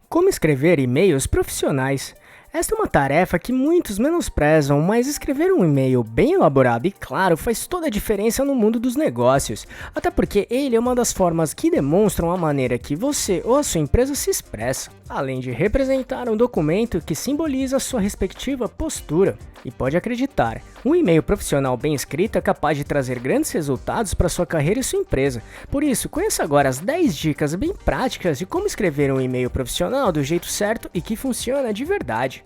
Como escrever e-mails profissionais? Esta é uma tarefa que muitos menosprezam, mas escrever um e-mail bem elaborado e claro faz toda a diferença no mundo dos negócios, até porque ele é uma das formas que demonstram a maneira que você ou a sua empresa se expressa, além de representar um documento que simboliza a sua respectiva postura. E pode acreditar, um e-mail profissional bem escrito é capaz de trazer grandes resultados para sua carreira e sua empresa. Por isso, conheça agora as 10 dicas bem práticas de como escrever um e-mail profissional do jeito certo e que funciona de verdade.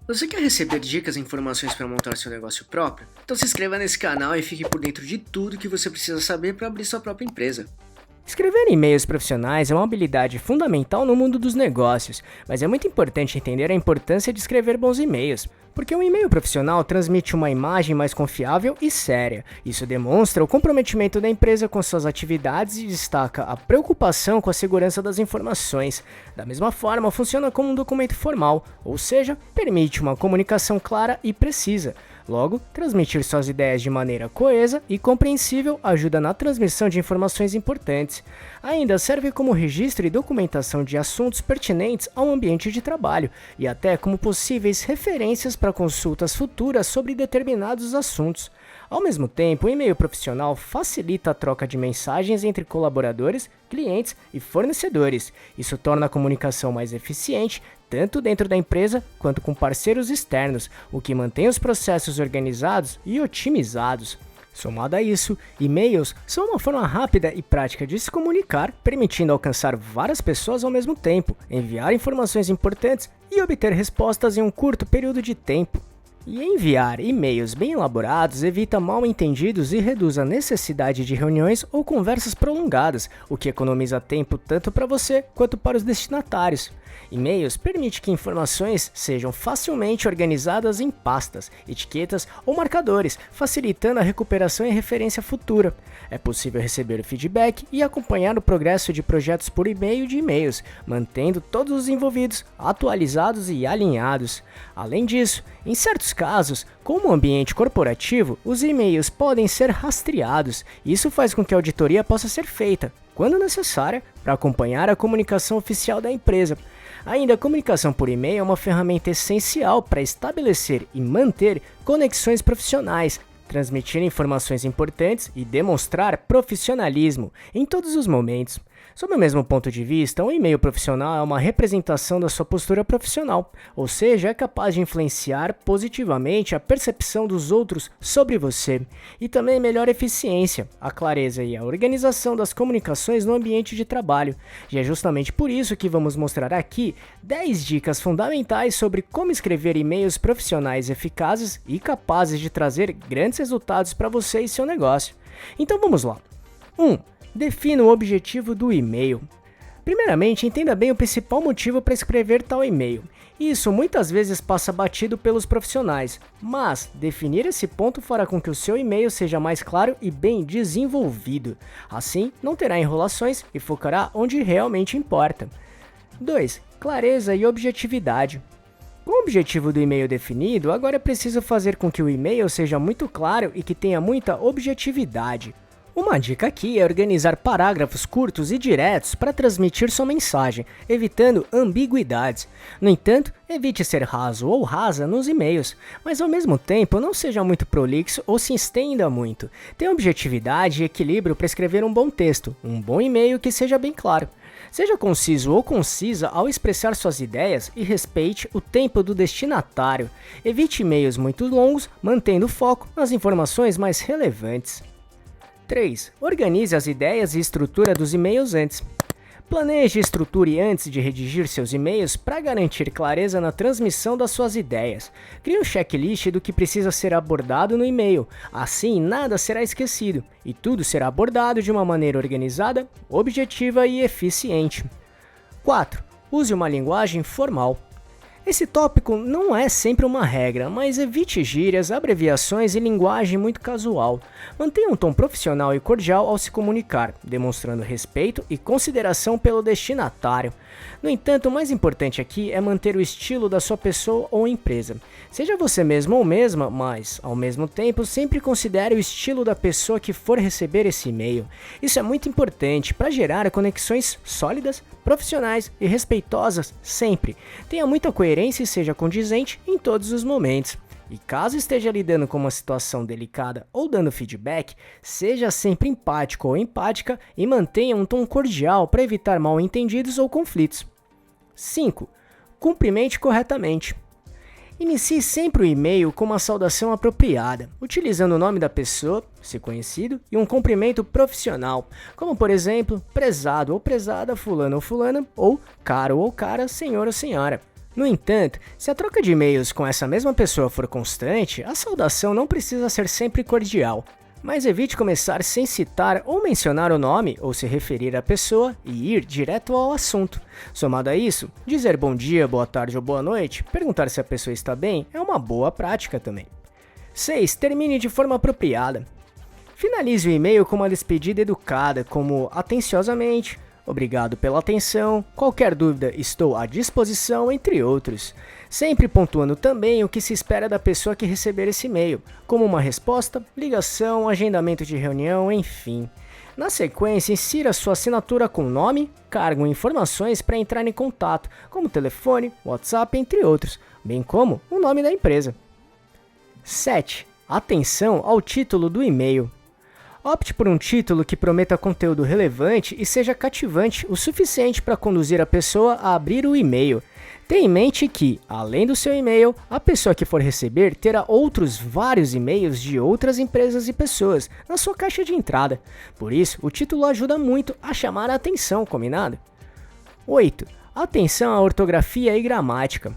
Você quer receber dicas e informações para montar seu negócio próprio? Então se inscreva nesse canal e fique por dentro de tudo que você precisa saber para abrir sua própria empresa. Escrever e-mails profissionais é uma habilidade fundamental no mundo dos negócios, mas é muito importante entender a importância de escrever bons e-mails, porque um e-mail profissional transmite uma imagem mais confiável e séria. Isso demonstra o comprometimento da empresa com suas atividades e destaca a preocupação com a segurança das informações. Da mesma forma, funciona como um documento formal, ou seja, permite uma comunicação clara e precisa. Logo, transmitir suas ideias de maneira coesa e compreensível ajuda na transmissão de informações importantes. Ainda serve como registro e documentação de assuntos pertinentes ao ambiente de trabalho e até como possíveis referências para consultas futuras sobre determinados assuntos. Ao mesmo tempo, o e-mail profissional facilita a troca de mensagens entre colaboradores, clientes e fornecedores. Isso torna a comunicação mais eficiente, tanto dentro da empresa quanto com parceiros externos, o que mantém os processos organizados e otimizados. Somado a isso, e-mails são uma forma rápida e prática de se comunicar, permitindo alcançar várias pessoas ao mesmo tempo, enviar informações importantes e obter respostas em um curto período de tempo. E enviar e-mails bem elaborados evita mal-entendidos e reduz a necessidade de reuniões ou conversas prolongadas, o que economiza tempo tanto para você quanto para os destinatários. E-mails permite que informações sejam facilmente organizadas em pastas, etiquetas ou marcadores, facilitando a recuperação e referência futura. É possível receber feedback e acompanhar o progresso de projetos por e-mail de e-mails, mantendo todos os envolvidos atualizados e alinhados. Além disso, em certos casos, como um ambiente corporativo, os e-mails podem ser rastreados. Isso faz com que a auditoria possa ser feita, quando necessária, para acompanhar a comunicação oficial da empresa. Ainda, a comunicação por e-mail é uma ferramenta essencial para estabelecer e manter conexões profissionais, transmitir informações importantes e demonstrar profissionalismo em todos os momentos. Sob o mesmo ponto de vista, um e-mail profissional é uma representação da sua postura profissional, ou seja, é capaz de influenciar positivamente a percepção dos outros sobre você, e também melhora a eficiência, a clareza e a organização das comunicações no ambiente de trabalho. E é justamente por isso que vamos mostrar aqui 10 dicas fundamentais sobre como escrever e-mails profissionais eficazes e capazes de trazer grandes resultados para você e seu negócio. Então vamos lá. 1. Defina o objetivo do e-mail. Primeiramente, entenda bem o principal motivo para escrever tal e-mail. Isso muitas vezes passa batido pelos profissionais, mas definir esse ponto fará com que o seu e-mail seja mais claro e bem desenvolvido. Assim, não terá enrolações e focará onde realmente importa. 2. Clareza e objetividade. Com o objetivo do e-mail definido, agora é preciso fazer com que o e-mail seja muito claro e que tenha muita objetividade. Uma dica aqui é organizar parágrafos curtos e diretos para transmitir sua mensagem, evitando ambiguidades. No entanto, evite ser raso ou rasa nos e-mails, mas ao mesmo tempo não seja muito prolixo ou se estenda muito. Tenha objetividade e equilíbrio para escrever um bom texto, um bom e-mail que seja bem claro. Seja conciso ou concisa ao expressar suas ideias e respeite o tempo do destinatário. Evite e-mails muito longos, mantendo o foco nas informações mais relevantes. 3. Organize as ideias e estrutura dos e-mails antes. Planeje e estruture antes de redigir seus e-mails para garantir clareza na transmissão das suas ideias. Crie um checklist do que precisa ser abordado no e-mail, assim nada será esquecido e tudo será abordado de uma maneira organizada, objetiva e eficiente. 4. Use uma linguagem formal. Esse tópico não é sempre uma regra, mas evite gírias, abreviações e linguagem muito casual. Mantenha um tom profissional e cordial ao se comunicar, demonstrando respeito e consideração pelo destinatário. No entanto, o mais importante aqui é manter o estilo da sua pessoa ou empresa. Seja você mesmo ou mesma, mas, ao mesmo tempo, sempre considere o estilo da pessoa que for receber esse e-mail. Isso é muito importante para gerar conexões sólidas, profissionais e respeitosas sempre. Tenha muita coerência e seja condizente em todos os momentos. E caso esteja lidando com uma situação delicada ou dando feedback, seja sempre empático ou empática e mantenha um tom cordial para evitar mal-entendidos ou conflitos. 5. Cumprimente corretamente. Inicie sempre o e-mail com uma saudação apropriada, utilizando o nome da pessoa, se conhecido, e um cumprimento profissional, como por exemplo, prezado ou prezada, fulano ou fulana, ou caro ou cara, senhor ou senhora. No entanto, se a troca de e-mails com essa mesma pessoa for constante, a saudação não precisa ser sempre cordial. Mas evite começar sem citar ou mencionar o nome ou se referir à pessoa e ir direto ao assunto. Somado a isso, dizer bom dia, boa tarde ou boa noite, perguntar se a pessoa está bem é uma boa prática também. 6. Termine de forma apropriada. Finalize o e-mail com uma despedida educada, como atenciosamente, obrigado pela atenção, qualquer dúvida estou à disposição, entre outros. Sempre pontuando também o que se espera da pessoa que receber esse e-mail, como uma resposta, ligação, agendamento de reunião, enfim. Na sequência, insira sua assinatura com nome, cargo e informações para entrar em contato, como telefone, WhatsApp, entre outros, bem como o nome da empresa. 7. Atenção ao título do e-mail. Opte por um título que prometa conteúdo relevante e seja cativante o suficiente para conduzir a pessoa a abrir o e-mail. Tenha em mente que, além do seu e-mail, a pessoa que for receber terá outros vários e-mails de outras empresas e pessoas na sua caixa de entrada. Por isso, o título ajuda muito a chamar a atenção, combinado? 8. Atenção à ortografia e gramática.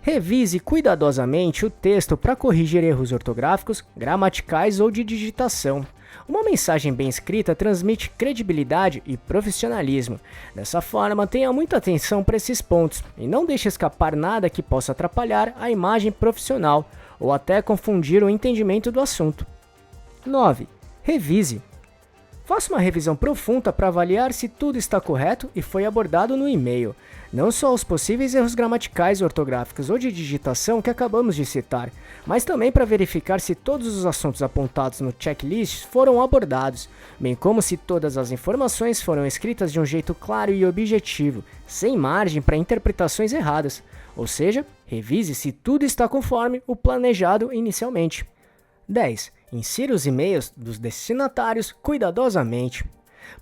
Revise cuidadosamente o texto para corrigir erros ortográficos, gramaticais ou de digitação. Uma mensagem bem escrita transmite credibilidade e profissionalismo. Dessa forma, tenha muita atenção para esses pontos e não deixe escapar nada que possa atrapalhar a imagem profissional ou até confundir o entendimento do assunto. 9. Revise. Faça uma revisão profunda para avaliar se tudo está correto e foi abordado no e-mail, não só os possíveis erros gramaticais, ortográficos ou de digitação que acabamos de citar, mas também para verificar se todos os assuntos apontados no checklist foram abordados, bem como se todas as informações foram escritas de um jeito claro e objetivo, sem margem para interpretações erradas, ou seja, revise se tudo está conforme o planejado inicialmente. 10. Insira os e-mails dos destinatários cuidadosamente.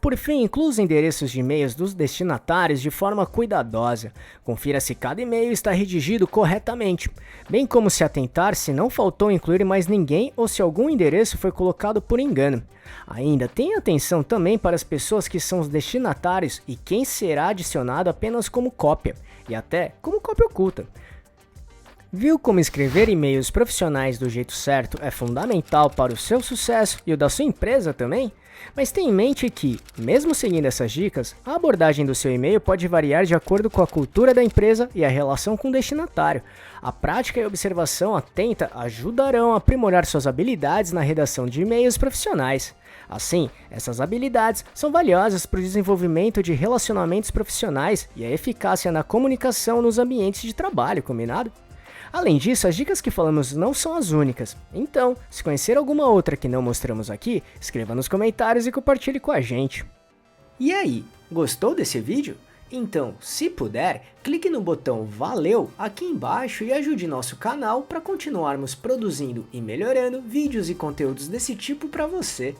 Por fim, inclua os endereços de e-mails dos destinatários de forma cuidadosa. Confira se cada e-mail está redigido corretamente, bem como se atentar se não faltou incluir mais ninguém ou se algum endereço foi colocado por engano. Ainda tenha atenção também para as pessoas que são os destinatários e quem será adicionado apenas como cópia, e até como cópia oculta. Viu como escrever e-mails profissionais do jeito certo é fundamental para o seu sucesso e o da sua empresa também? Mas tenha em mente que, mesmo seguindo essas dicas, a abordagem do seu e-mail pode variar de acordo com a cultura da empresa e a relação com o destinatário. A prática e a observação atenta ajudarão a aprimorar suas habilidades na redação de e-mails profissionais. Assim, essas habilidades são valiosas para o desenvolvimento de relacionamentos profissionais e a eficácia na comunicação nos ambientes de trabalho, combinado? Além disso, as dicas que falamos não são as únicas, então, se conhecer alguma outra que não mostramos aqui, escreva nos comentários e compartilhe com a gente. E aí, gostou desse vídeo? Então, se puder, clique no botão Valeu aqui embaixo e ajude nosso canal para continuarmos produzindo e melhorando vídeos e conteúdos desse tipo para você.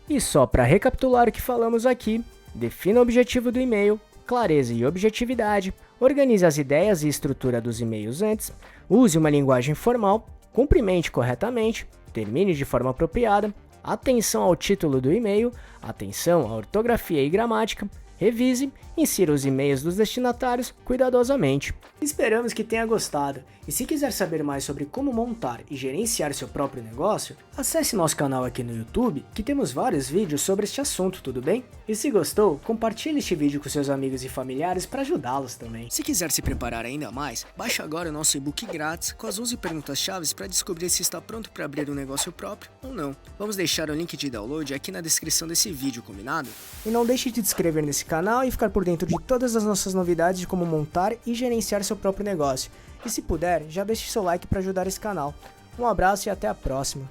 E só para recapitular o que falamos aqui, defina o objetivo do e-mail, clareza e objetividade, organize as ideias e estrutura dos e-mails antes, use uma linguagem formal, cumprimente corretamente, termine de forma apropriada, atenção ao título do e-mail, atenção à ortografia e gramática, Revise, insira os e-mails dos destinatários cuidadosamente. Esperamos que tenha gostado, e se quiser saber mais sobre como montar e gerenciar seu próprio negócio, acesse nosso canal aqui no YouTube, que temos vários vídeos sobre este assunto, tudo bem? E se gostou, compartilhe este vídeo com seus amigos e familiares para ajudá-los também. Se quiser se preparar ainda mais, baixe agora o nosso e-book grátis com as 11 perguntas-chave para descobrir se está pronto para abrir um negócio próprio ou não. Vamos deixar o link de download aqui na descrição desse vídeo, combinado? E não deixe de se inscrever nesse canal e ficar por dentro de todas as nossas novidades de como montar e gerenciar seu próprio negócio. E se puder, já deixe seu like para ajudar esse canal. Um abraço e até a próxima.